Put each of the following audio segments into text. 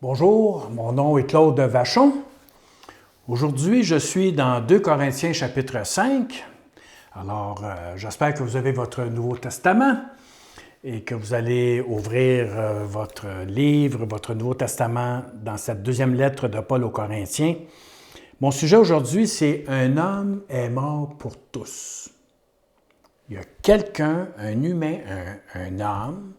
Bonjour, mon nom est Claude Vachon. Aujourd'hui, je suis dans 2 Corinthiens chapitre 5. Alors, j'espère que vous avez votre Nouveau Testament et que vous allez ouvrir votre livre, votre Nouveau Testament dans cette deuxième lettre de Paul aux Corinthiens. Mon sujet aujourd'hui, c'est « Un homme est mort pour tous ». Il y a quelqu'un, un humain, un homme,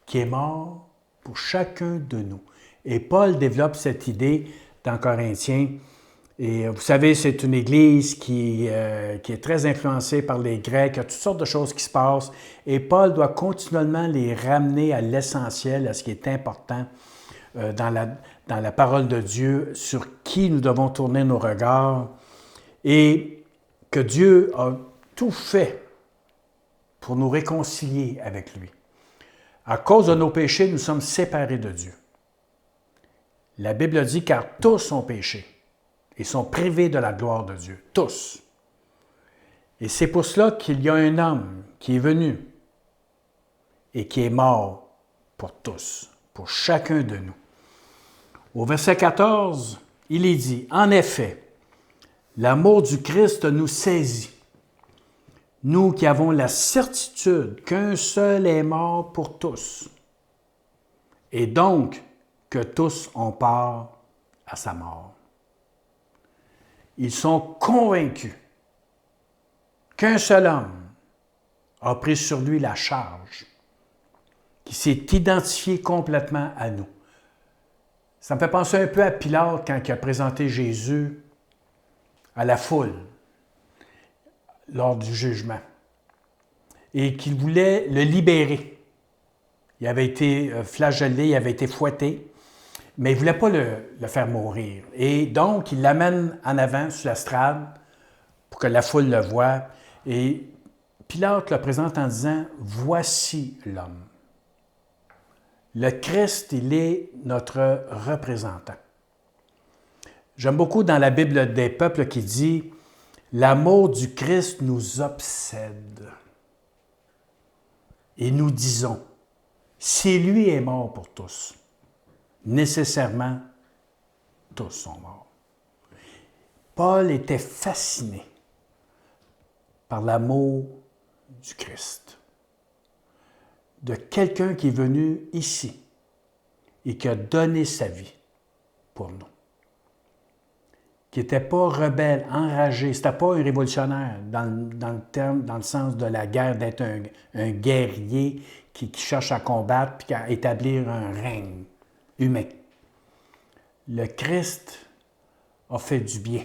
qui est mort pour chacun de nous. Et Paul développe cette idée dans Corinthiens. Et vous savez, c'est une église qui est très influencée par les Grecs. Il y a toutes sortes de choses qui se passent. Et Paul doit continuellement les ramener à l'essentiel, à ce qui est important dans la parole de Dieu, sur qui nous devons tourner nos regards. Et que Dieu a tout fait pour nous réconcilier avec lui. À cause de nos péchés, nous sommes séparés de Dieu. La Bible dit « car tous ont péché et sont privés de la gloire de Dieu ». Tous. Et c'est pour cela qu'il y a un homme qui est venu et qui est mort pour tous, pour chacun de nous. Au verset 14, il est dit « En effet, l'amour du Christ nous saisit, nous qui avons la certitude qu'un seul est mort pour tous, et donc que tous ont part à sa mort. » Ils sont convaincus qu'un seul homme a pris sur lui la charge, qui s'est identifié complètement à nous. Ça me fait penser un peu à Pilate quand il a présenté Jésus à la foule lors du jugement et qu'il voulait le libérer. Il avait été flagellé, il avait été fouetté, mais il ne voulait pas le faire mourir. Et donc, il l'amène en avant sur l'estrade pour que la foule le voie. Et Pilate le présente en disant « Voici l'homme ». Le Christ, il est notre représentant. J'aime beaucoup dans la Bible des peuples qui dit « L'amour du Christ nous obsède. Et nous disons, si lui est mort pour tous, nécessairement, tous sont morts. » Paul était fasciné par l'amour du Christ, de quelqu'un qui est venu ici et qui a donné sa vie pour nous, qui n'était pas rebelle, enragé, c'était pas un révolutionnaire dans le sens de la guerre, d'être un guerrier qui cherche à combattre et à établir un règne humain. Le Christ a fait du bien.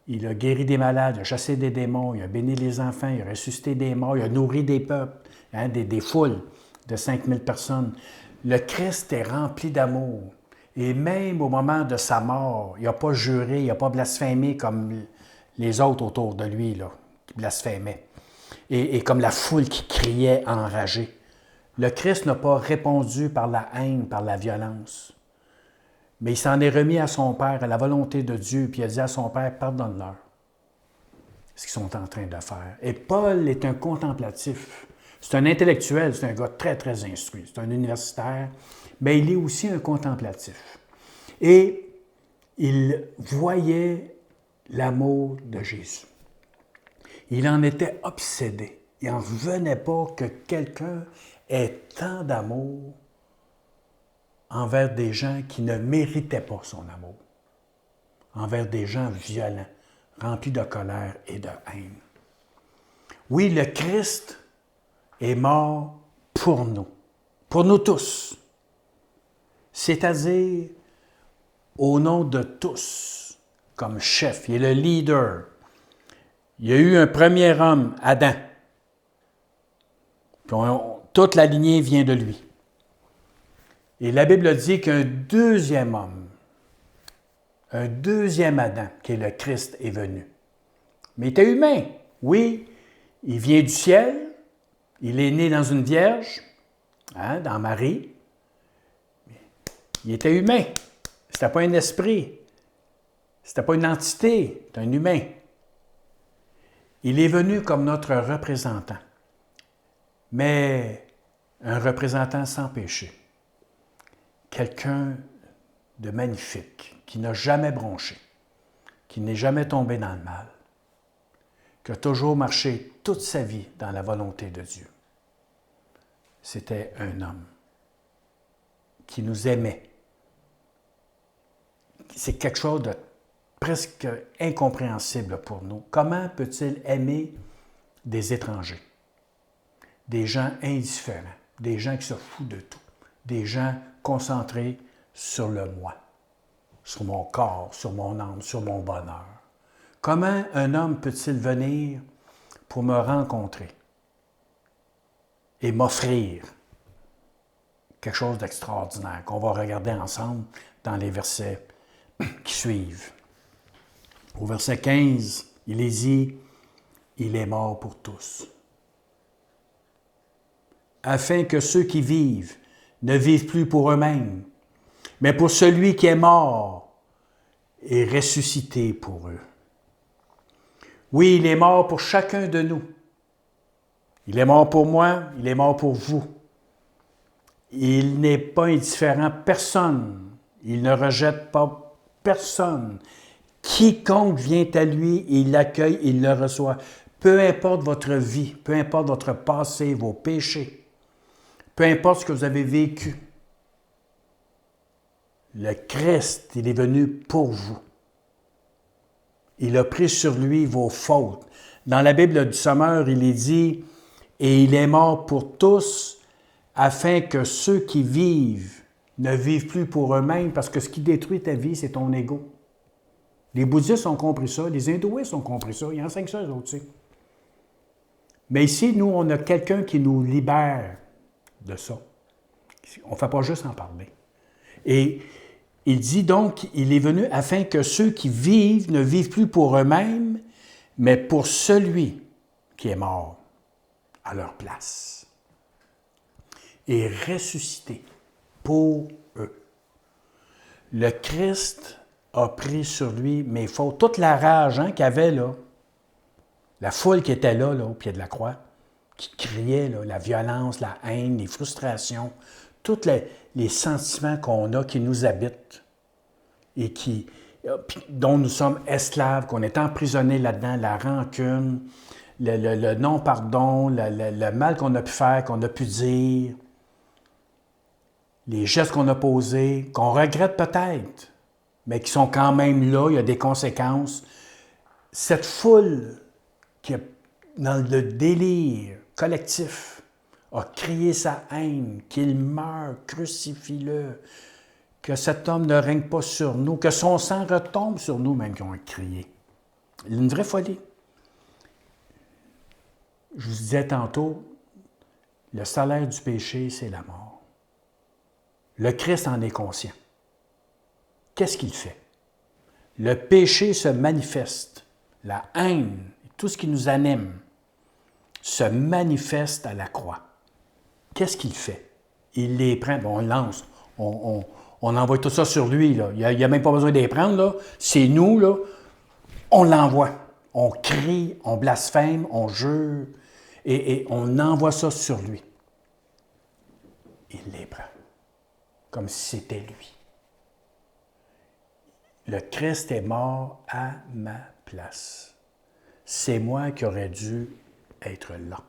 Il a guéri des malades, il a chassé des démons, il a béni les enfants, il a ressuscité des morts, il a nourri des peuples, des foules de 5000 personnes. Le Christ est rempli d'amour. Et même au moment de sa mort, il n'a pas juré, il n'a pas blasphémé comme les autres autour de lui, là, qui blasphémaient. Et comme la foule qui criait enragée. Le Christ n'a pas répondu par la haine, par la violence. Mais il s'en est remis à son Père, à la volonté de Dieu, puis il a dit à son Père, pardonne-leur ce qu'ils sont en train de faire. Et Paul est un contemplatif. C'est un intellectuel, c'est un gars très, très instruit. C'est un universitaire, mais il est aussi un contemplatif. Et il voyait l'amour de Jésus. Il en était obsédé. Il n'en revenait pas que quelqu'un ait tant d'amour envers des gens qui ne méritaient pas son amour, envers des gens violents, remplis de colère et de haine. Oui, le Christ est mort pour nous tous, c'est-à-dire au nom de tous, comme chef. Il est le leader. Il y a eu un premier homme, Adam. Puis toute la lignée vient de lui. Et la Bible dit qu'un deuxième homme, un deuxième Adam, qui est le Christ, est venu. Mais il était humain. Oui, il vient du ciel, il est né dans une vierge, dans Marie. Il était humain. Ce n'était pas un esprit. Ce n'était pas une entité. C'est un humain. Il est venu comme notre représentant, mais un représentant sans péché, quelqu'un de magnifique, qui n'a jamais bronché, qui n'est jamais tombé dans le mal, qui a toujours marché toute sa vie dans la volonté de Dieu. C'était un homme qui nous aimait. C'est quelque chose de presque incompréhensible pour nous. Comment peut-il aimer des étrangers, des gens indifférents, des gens qui se foutent de tout, des gens concentrés sur le moi, sur mon corps, sur mon âme, sur mon bonheur? Comment un homme peut-il venir pour me rencontrer et m'offrir quelque chose d'extraordinaire qu'on va regarder ensemble dans les versets qui suivent? Au verset 15, il est dit, « Il est mort pour tous, afin que ceux qui vivent ne vivent plus pour eux-mêmes, mais pour celui qui est mort et ressuscité pour eux. » Oui, il est mort pour chacun de nous. Il est mort pour moi, il est mort pour vous. Il n'est pas indifférent, personne. Il ne rejette pas personne. Quiconque vient à lui, il l'accueille, il le reçoit. Peu importe votre vie, peu importe votre passé, vos péchés, peu importe ce que vous avez vécu, le Christ, il est venu pour vous. Il a pris sur lui vos fautes. Dans la Bible du Sommeur, il est dit, « Et il est mort pour tous, afin que ceux qui vivent ne vivent plus pour eux-mêmes, parce que ce qui détruit ta vie, c'est ton ego. » Les bouddhistes ont compris ça, les hindouistes ont compris ça, ils enseignent ça eux autres aussi. Mais ici, nous, on a quelqu'un qui nous libère de ça. On ne fait pas juste en parler. Et il dit donc, il est venu afin que ceux qui vivent ne vivent plus pour eux-mêmes, mais pour celui qui est mort à leur place et ressuscité pour eux. Le Christ a pris sur lui mes fautes, toute la rage qu'il y avait là, la foule qui était là, au pied de la croix, qui criait, là, la violence, la haine, les frustrations, tous les sentiments qu'on a, qui nous habitent et dont nous sommes esclaves, qu'on est emprisonnés là-dedans, la rancune, le non-pardon, le mal qu'on a pu faire, qu'on a pu dire, les gestes qu'on a posés, qu'on regrette peut-être, mais qui sont quand même là, il y a des conséquences. Cette foule qui est dans le délire collectif a crié sa haine, qu'il meure, crucifie-le, que cet homme ne règne pas sur nous, que son sang retombe sur nous, même qui ont crié. Une vraie folie. Je vous disais tantôt, le salaire du péché, c'est la mort. Le Christ en est conscient. Qu'est-ce qu'il fait? Le péché se manifeste. La haine, tout ce qui nous anime, se manifeste à la croix. Qu'est-ce qu'il fait? Il les prend, bon, on le lance, on envoie tout ça sur lui. Là. Il n'y a même pas besoin de les prendre. Là. C'est nous, là. On l'envoie. On crie, on blasphème, on jure, et on envoie ça sur lui. Il les prend, comme si c'était lui. Le Christ est mort à ma place. C'est moi qui aurais dû être là.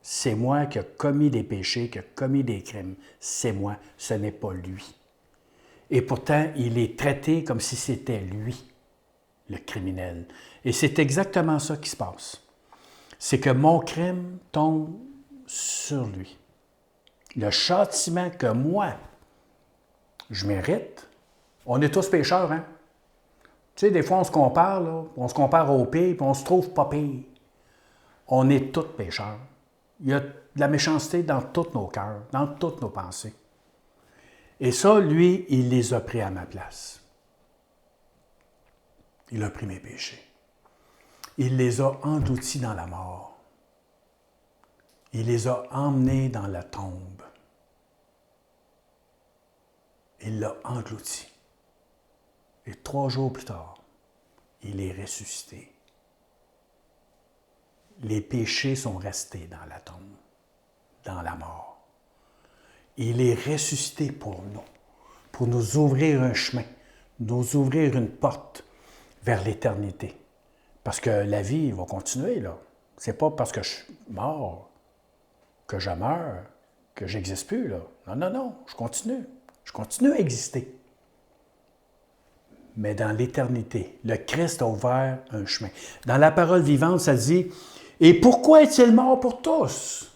C'est moi qui ai commis des péchés, qui ai commis des crimes. C'est moi, ce n'est pas lui. Et pourtant, il est traité comme si c'était lui, le criminel. Et c'est exactement ça qui se passe. C'est que mon crime tombe sur lui. Le châtiment que moi, je mérite, on est tous pécheurs, hein? Tu sais, des fois, on se compare, là, on se compare au pire, puis on se trouve pas pire. On est tous pécheurs. Il y a de la méchanceté dans tous nos cœurs, dans toutes nos pensées. Et ça, lui, il les a pris à ma place. Il a pris mes péchés. Il les a engloutis dans la mort. Il les a emmenés dans la tombe. Il l'a englouti. Et 3 jours plus tard, il est ressuscité. Les péchés sont restés dans la tombe, dans la mort. Il est ressuscité pour nous ouvrir un chemin, nous ouvrir une porte vers l'éternité. Parce que la vie va continuer, là. C'est pas parce que je suis mort que je meurs, que j'existe plus, là. Non, non, non, je continue. Je continue à exister. Mais dans l'éternité, le Christ a ouvert un chemin. Dans la parole vivante, ça dit « Et pourquoi est-il mort pour tous? »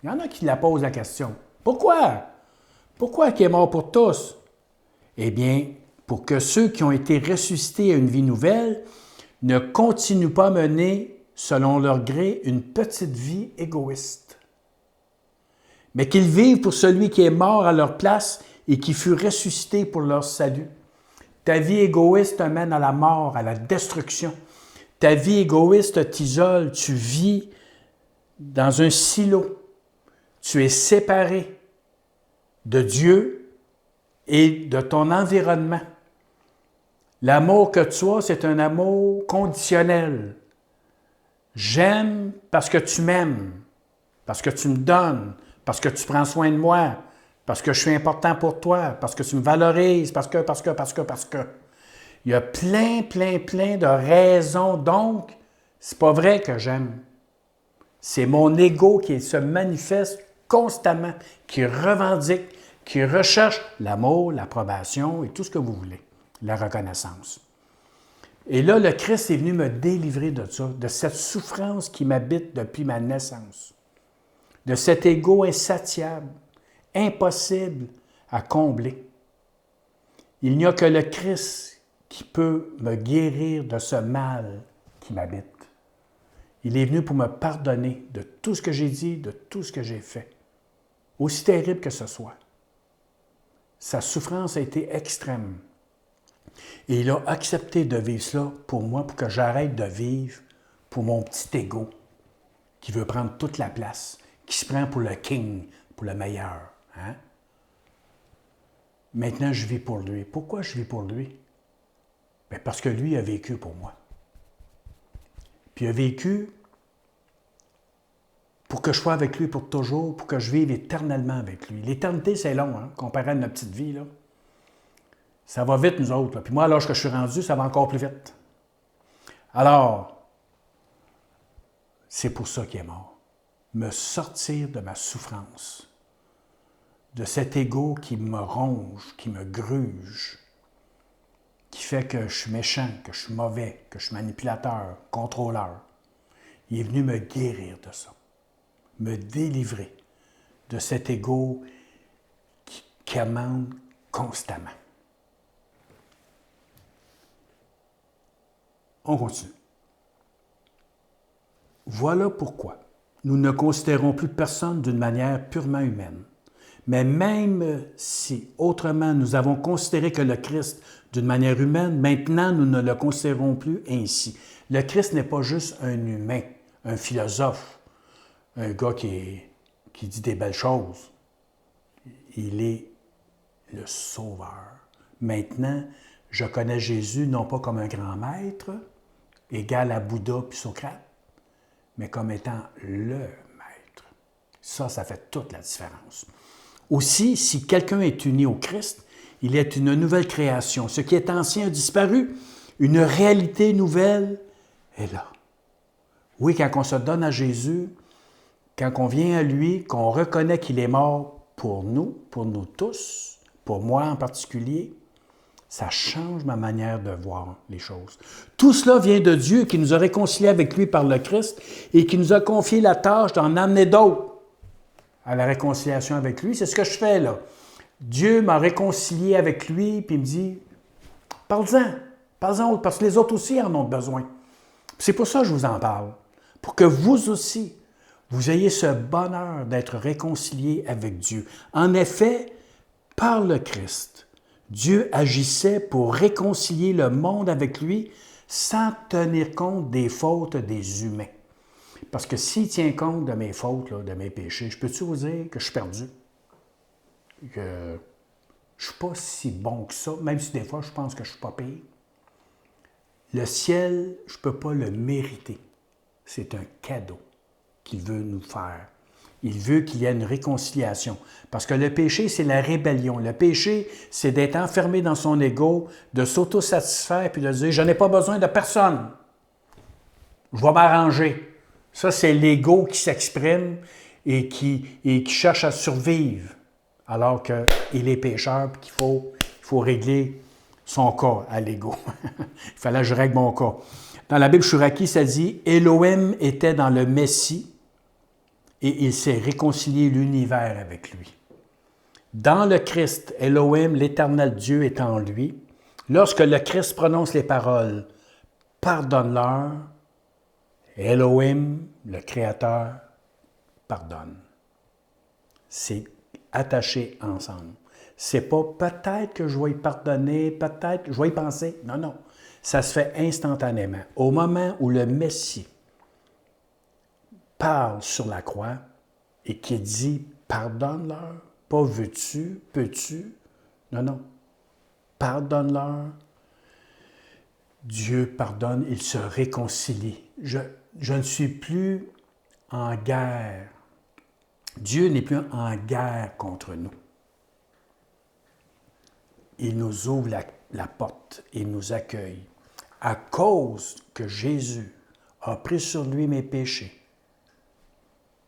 Il y en a qui la posent la question. Pourquoi? Pourquoi il est mort pour tous? Eh bien, pour que ceux qui ont été ressuscités à une vie nouvelle ne continuent pas à mener, selon leur gré, une petite vie égoïste, mais qu'ils vivent pour celui qui est mort à leur place et qui fut ressuscité pour leur salut. Ta vie égoïste te mène à la mort, à la destruction. Ta vie égoïste t'isole, tu vis dans un silo. Tu es séparé de Dieu et de ton environnement. L'amour que tu as, c'est un amour conditionnel. J'aime parce que tu m'aimes, parce que tu me donnes, parce que tu prends soin de moi, parce que je suis important pour toi, parce que tu me valorises, parce que. Il y a plein de raisons. Donc, c'est pas vrai que j'aime. C'est mon ego qui se manifeste constamment, qui revendique, qui recherche l'amour, l'approbation et tout ce que vous voulez, la reconnaissance. Et là, le Christ est venu me délivrer de ça, de cette souffrance qui m'habite depuis ma naissance, de cet ego insatiable, impossible à combler. Il n'y a que le Christ qui peut me guérir de ce mal qui m'habite. Il est venu pour me pardonner de tout ce que j'ai dit, de tout ce que j'ai fait, aussi terrible que ce soit. Sa souffrance a été extrême. Et il a accepté de vivre cela pour moi, pour que j'arrête de vivre pour mon petit ego qui veut prendre toute la place, qui se prend pour le king, pour le meilleur. Hein? Maintenant, je vis pour lui. Pourquoi je vis pour lui? Bien, parce que lui a vécu pour moi. Puis il a vécu pour que je sois avec lui pour toujours, pour que je vive éternellement avec lui. L'éternité, c'est long, hein, comparé à notre petite vie, là. Ça va vite, nous autres. Là. Puis moi, à l'âge que je suis rendu, ça va encore plus vite. Alors, c'est pour ça qu'il est mort. Me sortir de ma souffrance, de cet ego qui me ronge, qui me gruge, qui fait que je suis méchant, que je suis mauvais, que je suis manipulateur, contrôleur. Il est venu me guérir de ça, me délivrer de cet ego qui commande constamment. On continue. Voilà pourquoi nous ne considérons plus personne d'une manière purement humaine. Mais même si autrement nous avons considéré que le Christ d'une manière humaine, maintenant nous ne le considérons plus ainsi. Le Christ n'est pas juste un humain, un philosophe, un gars qui dit des belles choses. Il est le Sauveur. Maintenant, je connais Jésus non pas comme un grand maître, égal à Bouddha puis Socrate, mais comme étant le maître. Ça fait toute la différence. Aussi, si quelqu'un est uni au Christ, il est une nouvelle création. Ce qui est ancien a disparu. Une réalité nouvelle est là. Oui, quand on se donne à Jésus, quand on vient à lui, qu'on reconnaît qu'il est mort pour nous tous, pour moi en particulier, ça change ma manière de voir les choses. Tout cela vient de Dieu qui nous a réconciliés avec lui par le Christ et qui nous a confié la tâche d'en amener d'autres à la réconciliation avec lui. C'est ce que je fais là. Dieu m'a réconcilié avec lui puis il me dit « Parle-en autres, parce que les autres aussi en ont besoin. » C'est pour ça que je vous en parle. Pour que vous aussi, vous ayez ce bonheur d'être réconcilié avec Dieu. En effet, par le Christ, Dieu agissait pour réconcilier le monde avec lui sans tenir compte des fautes des humains. Parce que s'il tient compte de mes fautes, là, de mes péchés, je peux-tu vous dire que je suis perdu? Que je ne suis pas si bon que ça, même si des fois je pense que je ne suis pas pire. Le ciel, je ne peux pas le mériter. C'est un cadeau qu'il veut nous faire. Il veut qu'il y ait une réconciliation. Parce que le péché, c'est la rébellion. Le péché, c'est d'être enfermé dans son ego, de s'autosatisfaire puis de dire « Je n'ai pas besoin de personne. Je vais m'arranger. » Ça, c'est l'ego qui s'exprime et qui cherche à survivre, alors qu'il est pécheur et qu'il faut régler son cas à l'ego. Il fallait que je règle mon cas. Dans la Bible Shuraki, ça dit « Elohim était dans le Messie et il s'est réconcilié l'univers avec lui. » Dans le Christ, Elohim, l'éternel Dieu, est en lui. Lorsque le Christ prononce les paroles « Pardonne-leur », Elohim, le Créateur, pardonne. C'est attaché ensemble. C'est pas peut-être que je vais y pardonner, peut-être que je vais y penser. Non, non. Ça se fait instantanément. Au moment où le Messie parle sur la croix et qui dit « Pardonne-leur », pas « veux-tu »,« peux-tu ». Non, non. Pardonne-leur. Dieu pardonne, il se réconcilie. Je ne suis plus en guerre. Dieu n'est plus en guerre contre nous. Il nous ouvre la porte, il nous accueille. À cause que Jésus a pris sur lui mes péchés,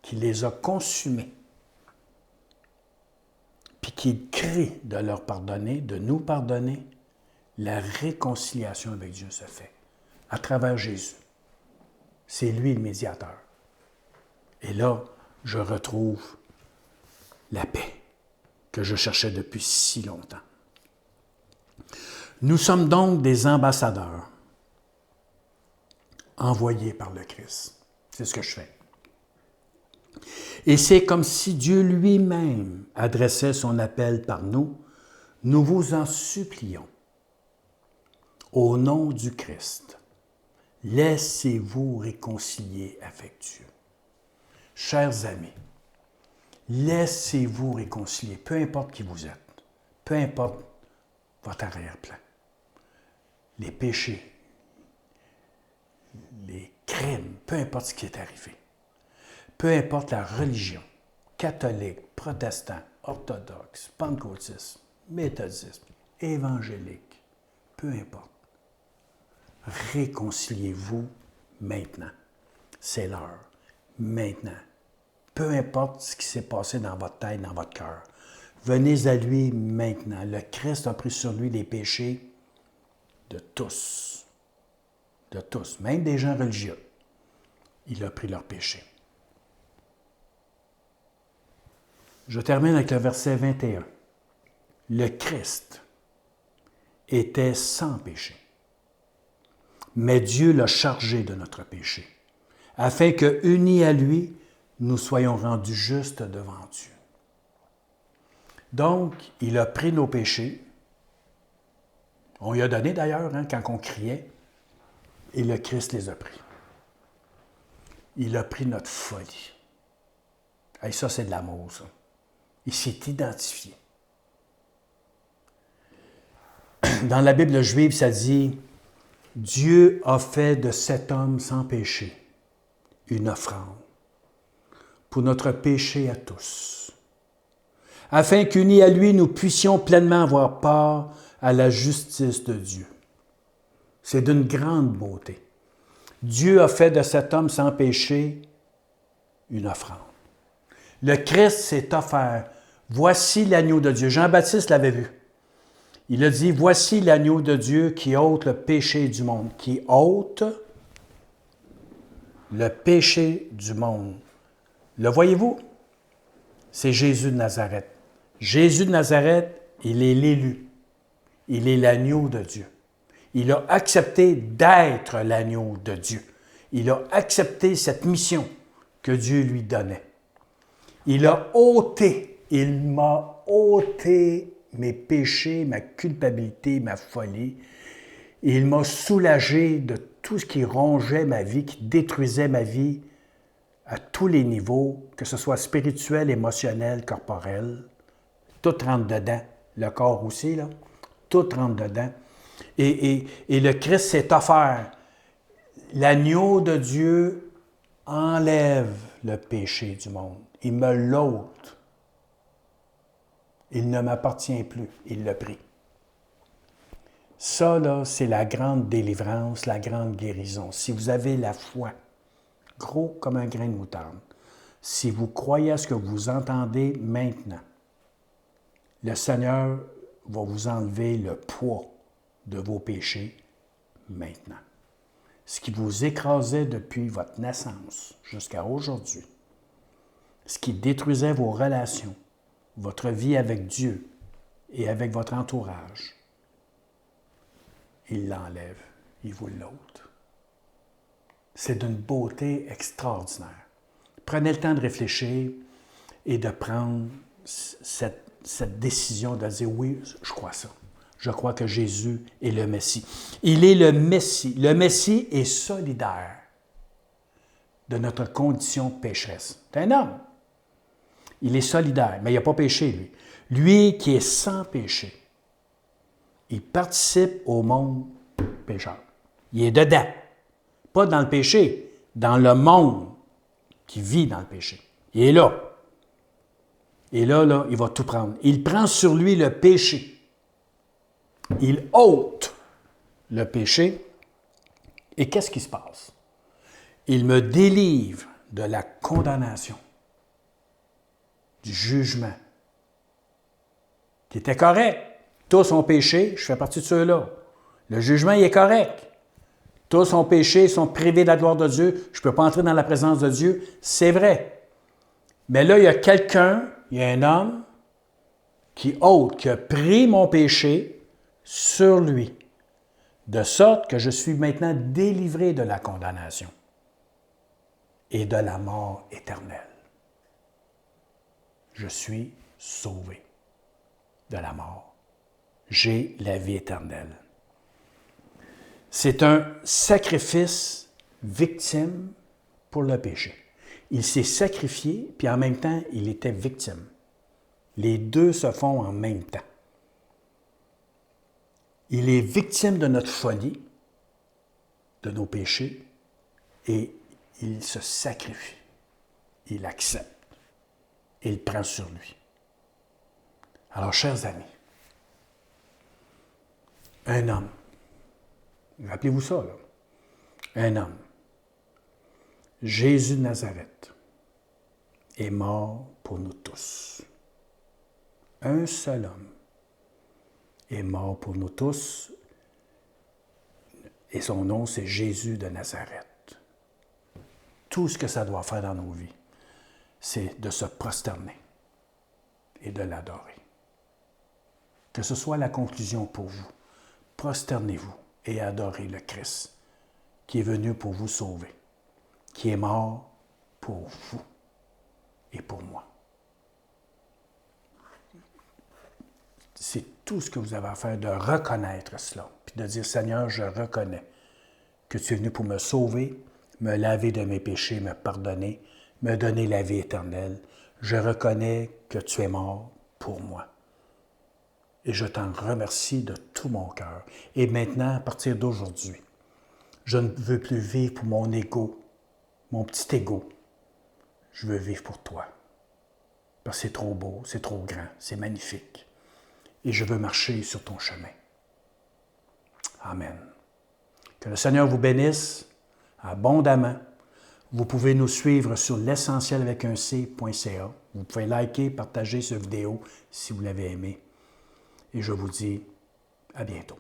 qu'il les a consumés, puis qu'il crie de leur pardonner, de nous pardonner, la réconciliation avec Dieu se fait à travers Jésus. C'est lui le médiateur. Et là, je retrouve la paix que je cherchais depuis si longtemps. Nous sommes donc des ambassadeurs envoyés par le Christ. C'est ce que je fais. Et c'est comme si Dieu lui-même adressait son appel par nous. Nous vous en supplions. Au nom du Christ, laissez-vous réconcilier avec Dieu. Chers amis, laissez-vous réconcilier, peu importe qui vous êtes, peu importe votre arrière-plan. Les péchés, les crimes, peu importe ce qui est arrivé, peu importe la religion, catholique, protestant, orthodoxe, pentecôtiste, méthodiste, évangélique, peu importe. Réconciliez-vous maintenant. C'est l'heure. Maintenant. Peu importe ce qui s'est passé dans votre tête, dans votre cœur. Venez à lui maintenant. Le Christ a pris sur lui les péchés de tous. De tous. Même des gens religieux. Il a pris leurs péchés. Je termine avec le verset 21. Le Christ était sans péché. Mais Dieu l'a chargé de notre péché, afin que, unis à lui, nous soyons rendus justes devant Dieu. Donc, il a pris nos péchés. On lui a donné d'ailleurs, quand on criait, et le Christ les a pris. Il a pris notre folie. Et ça, c'est de l'amour, ça. Il s'est identifié. Dans la Bible juive, ça dit « Dieu a fait de cet homme sans péché une offrande pour notre péché à tous, afin qu'unis à lui, nous puissions pleinement avoir part à la justice de Dieu. » C'est d'une grande beauté. Dieu a fait de cet homme sans péché une offrande. Le Christ s'est offert. Voici l'agneau de Dieu. Jean-Baptiste l'avait vu. Il a dit, voici l'agneau de Dieu qui ôte le péché du monde. Qui ôte le péché du monde. Le voyez-vous? C'est Jésus de Nazareth. Jésus de Nazareth, il est l'élu. Il est l'agneau de Dieu. Il a accepté d'être l'agneau de Dieu. Il a accepté cette mission que Dieu lui donnait. Il a ôté, il m'a ôté mes péchés, ma culpabilité, ma folie. Il m'a soulagé de tout ce qui rongeait ma vie, qui détruisait ma vie à tous les niveaux, que ce soit spirituel, émotionnel, corporel. Tout rentre dedans. Le corps aussi, là. Tout rentre dedans. Et le Christ s'est offert. L'agneau de Dieu enlève le péché du monde. Il me l'ôte. Il ne m'appartient plus. Il l'a pris. Ça, là, c'est la grande délivrance, la grande guérison. Si vous avez la foi, gros comme un grain de moutarde, si vous croyez à ce que vous entendez maintenant, le Seigneur va vous enlever le poids de vos péchés maintenant. Ce qui vous écrasait depuis votre naissance jusqu'à aujourd'hui, ce qui détruisait vos relations, votre vie avec Dieu et avec votre entourage, il l'enlève, il vous l'ôte. C'est d'une beauté extraordinaire. Prenez le temps de réfléchir et de prendre cette décision de dire oui, je crois ça. Je crois que Jésus est le Messie. Il est le Messie. Le Messie est solidaire de notre condition pécheresse. C'est un homme. Il est solidaire, mais il n'a pas péché, lui. Lui qui est sans péché, il participe au monde pécheur. Il est dedans. Pas dans le péché, dans le monde qui vit dans le péché. Il est là. Et là, il va tout prendre. Il prend sur lui le péché. Il ôte le péché. Et qu'est-ce qui se passe? Il me délivre de la condamnation, du jugement, qui était correct. Tous ont péché, je fais partie de ceux-là. Le jugement, il est correct. Tous ont péché, sont privés de la gloire de Dieu. Je ne peux pas entrer dans la présence de Dieu. C'est vrai. Mais là, il y a quelqu'un, il y a un homme qui a pris mon péché sur lui, de sorte que je suis maintenant délivré de la condamnation et de la mort éternelle. Je suis sauvé de la mort. J'ai la vie éternelle. C'est un sacrifice victime pour le péché. Il s'est sacrifié, puis en même temps, il était victime. Les deux se font en même temps. Il est victime de notre folie, de nos péchés, et il se sacrifie. Il accepte. Il prend sur lui. Alors, chers amis, un homme, rappelez-vous ça, là, un homme, Jésus de Nazareth, est mort pour nous tous. Un seul homme est mort pour nous tous, et son nom, c'est Jésus de Nazareth. Tout ce que ça doit faire dans nos vies, c'est de se prosterner et de l'adorer. Que ce soit la conclusion pour vous. Prosternez-vous et adorez le Christ qui est venu pour vous sauver, qui est mort pour vous et pour moi. C'est tout ce que vous avez à faire, de reconnaître cela, puis de dire, Seigneur, je reconnais que tu es venu pour me sauver, me laver de mes péchés, me pardonner, me donner la vie éternelle. Je reconnais que tu es mort pour moi. Et je t'en remercie de tout mon cœur. Et maintenant, à partir d'aujourd'hui, je ne veux plus vivre pour mon ego, mon petit ego. Je veux vivre pour toi. Parce que c'est trop beau, c'est trop grand, c'est magnifique. Et je veux marcher sur ton chemin. Amen. Que le Seigneur vous bénisse abondamment. Vous pouvez nous suivre sur l'essentiel.ca. Vous pouvez liker, partager cette vidéo si vous l'avez aimé. Et je vous dis à bientôt.